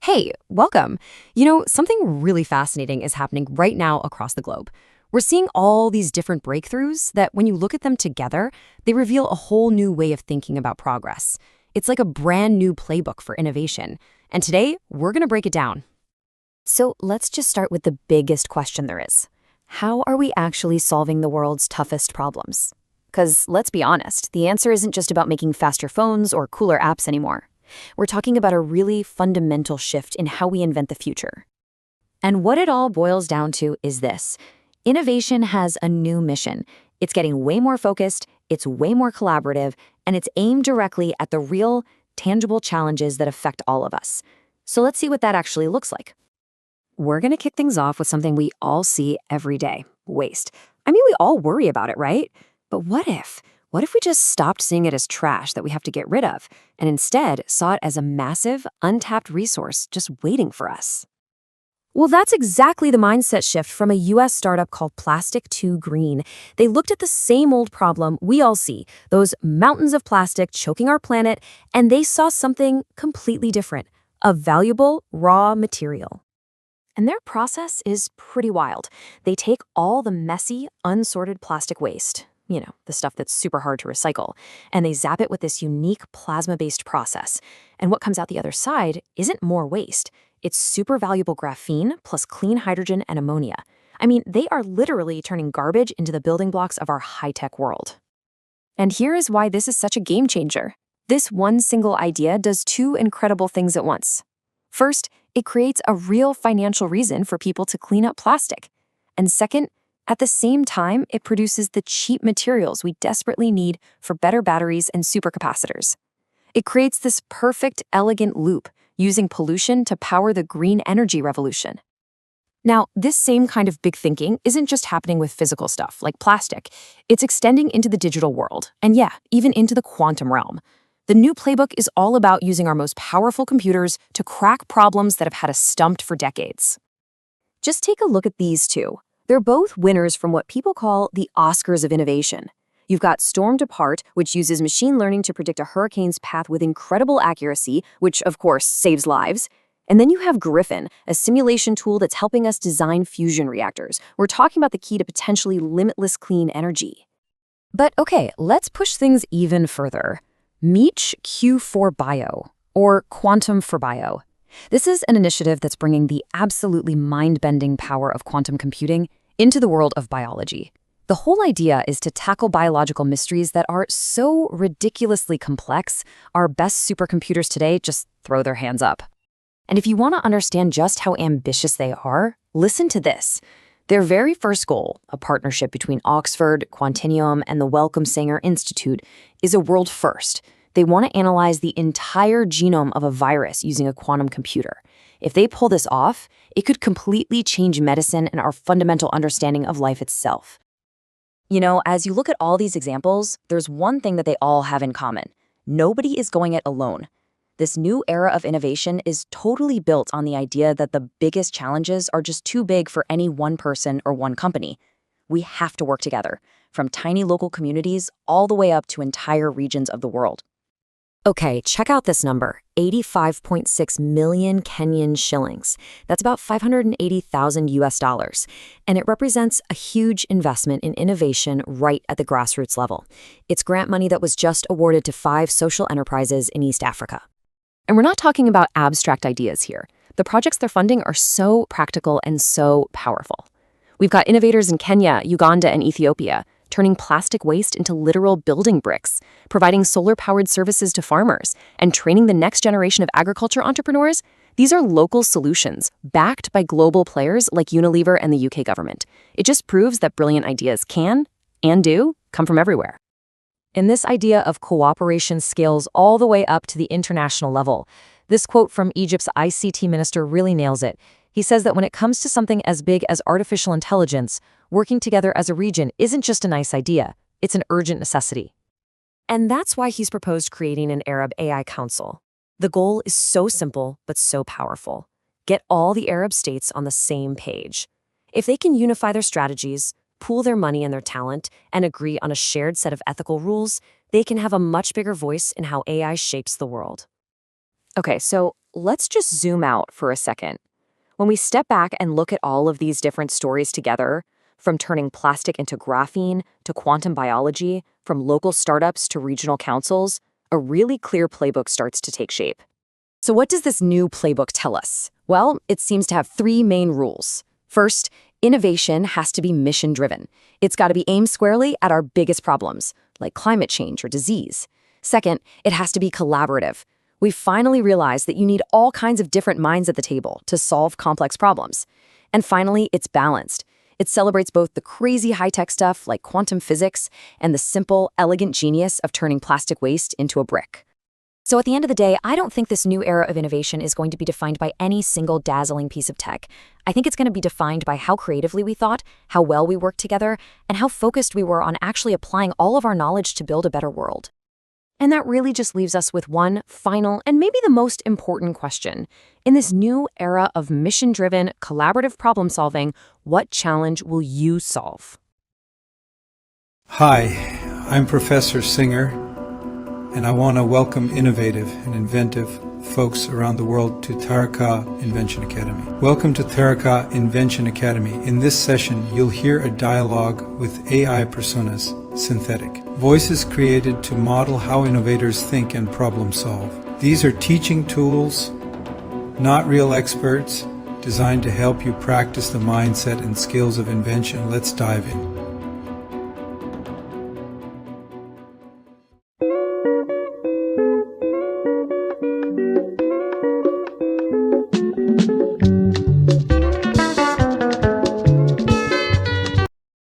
Hey, welcome. Something really fascinating is happening right now across the globe. We're seeing all these different breakthroughs that, when you look at them together, they reveal a whole new way of thinking about progress. It's like a brand new playbook for innovation. And today, we're going to break it down. So let's just start with the biggest question there is. How are we actually solving the world's toughest problems? Because let's be honest, the answer isn't just about making faster phones or cooler apps anymore. We're talking about a really fundamental shift in how we invent the future. And what it all boils down to is this. Innovation has a new mission. It's getting way more focused, it's way more collaborative, and it's aimed directly at the real, tangible challenges that affect all of us. So let's see what that actually looks like. We're going to kick things off with something we all see every day: waste. I mean, we all worry about it, right? But what if? What if we just stopped seeing it as trash that we have to get rid of, and instead saw it as a massive, untapped resource just waiting for us? Well, that's exactly the mindset shift from a US startup called Plastic to Green. They looked at the same old problem we all see, those mountains of plastic choking our planet, and they saw something completely different: a valuable raw material. And their process is pretty wild. They take all the messy, unsorted plastic waste, the stuff that's super hard to recycle, and they zap it with this unique plasma-based process. And what comes out the other side isn't more waste. It's super valuable graphene plus clean hydrogen and ammonia. I mean, they are literally turning garbage into the building blocks of our high-tech world. And here is why this is such a game changer. This one single idea does two incredible things at once. First, it creates a real financial reason for people to clean up plastic. And second, at the same time, it produces the cheap materials we desperately need for better batteries and supercapacitors. It creates this perfect, elegant loop, using pollution to power the green energy revolution. Now, this same kind of big thinking isn't just happening with physical stuff, like plastic. It's extending into the digital world, and yeah, even into the quantum realm. The new playbook is all about using our most powerful computers to crack problems that have had us stumped for decades. Just take a look at these two. They're both winners from what people call the Oscars of innovation. You've got Storm Depart, which uses machine learning to predict a hurricane's path with incredible accuracy, which, of course, saves lives. And then you have Griffin, a simulation tool that's helping us design fusion reactors. We're talking about the key to potentially limitless clean energy. But okay, let's push things even further. Meet Q4 Bio, or Quantum for Bio. This is an initiative that's bringing the absolutely mind-bending power of quantum computing into the world of biology. The whole idea is to tackle biological mysteries that are so ridiculously complex, our best supercomputers today just throw their hands up. And if you want to understand just how ambitious they are, listen to this. Their very first goal, a partnership between Oxford, Quantinuum, and the Wellcome Sanger Institute, is a world first. They want to analyze the entire genome of a virus using a quantum computer. If they pull this off, it could completely change medicine and our fundamental understanding of life itself. As you look at all these examples, there's one thing that they all have in common. Nobody is going it alone. This new era of innovation is totally built on the idea that the biggest challenges are just too big for any one person or one company. We have to work together, from tiny local communities all the way up to entire regions of the world. Okay, check out this number, 85.6 million Kenyan shillings. That's about 580,000 US dollars. And it represents a huge investment in innovation right at the grassroots level. It's grant money that was just awarded to 5 social enterprises in East Africa. And we're not talking about abstract ideas here. The projects they're funding are so practical and so powerful. We've got innovators in Kenya, Uganda, and Ethiopia turning plastic waste into literal building bricks, providing solar-powered services to farmers, and training the next generation of agriculture entrepreneurs. These are local solutions, backed by global players like Unilever and the UK government. It just proves that brilliant ideas can, and do, come from everywhere. And this idea of cooperation scales all the way up to the international level. This quote from Egypt's ICT minister really nails it. He says that when it comes to something as big as artificial intelligence, working together as a region isn't just a nice idea, it's an urgent necessity. And that's why he's proposed creating an Arab AI Council. The goal is so simple, but so powerful. Get all the Arab states on the same page. If they can unify their strategies, pool their money and their talent, and agree on a shared set of ethical rules, they can have a much bigger voice in how AI shapes the world. Okay, so let's just zoom out for a second. When we step back and look at all of these different stories together, from turning plastic into graphene to quantum biology, from local startups to regional councils, a really clear playbook starts to take shape. So what does this new playbook tell us? Well, it seems to have three main rules. First, innovation has to be mission-driven. It's got to be aimed squarely at our biggest problems, like climate change or disease. Second, it has to be collaborative. We finally realized that you need all kinds of different minds at the table to solve complex problems. And finally, it's balanced. It celebrates both the crazy high-tech stuff like quantum physics and the simple, elegant genius of turning plastic waste into a brick. So at the end of the day, I don't think this new era of innovation is going to be defined by any single dazzling piece of tech. I think it's going to be defined by how creatively we thought, how well we worked together, and how focused we were on actually applying all of our knowledge to build a better world. And that really just leaves us with one final and maybe the most important question. In this new era of mission-driven, collaborative problem-solving, what challenge will you solve? Hi, I'm Professor Singer, and I want to welcome innovative and inventive folks around the world to Taraka Invention Academy. Welcome to Taraka Invention Academy. In this session, you'll hear a dialogue with AI personas, synthetic. Voices created to model how innovators think and problem solve. These are teaching tools, not real experts, designed to help you practice the mindset and skills of invention. Let's dive in.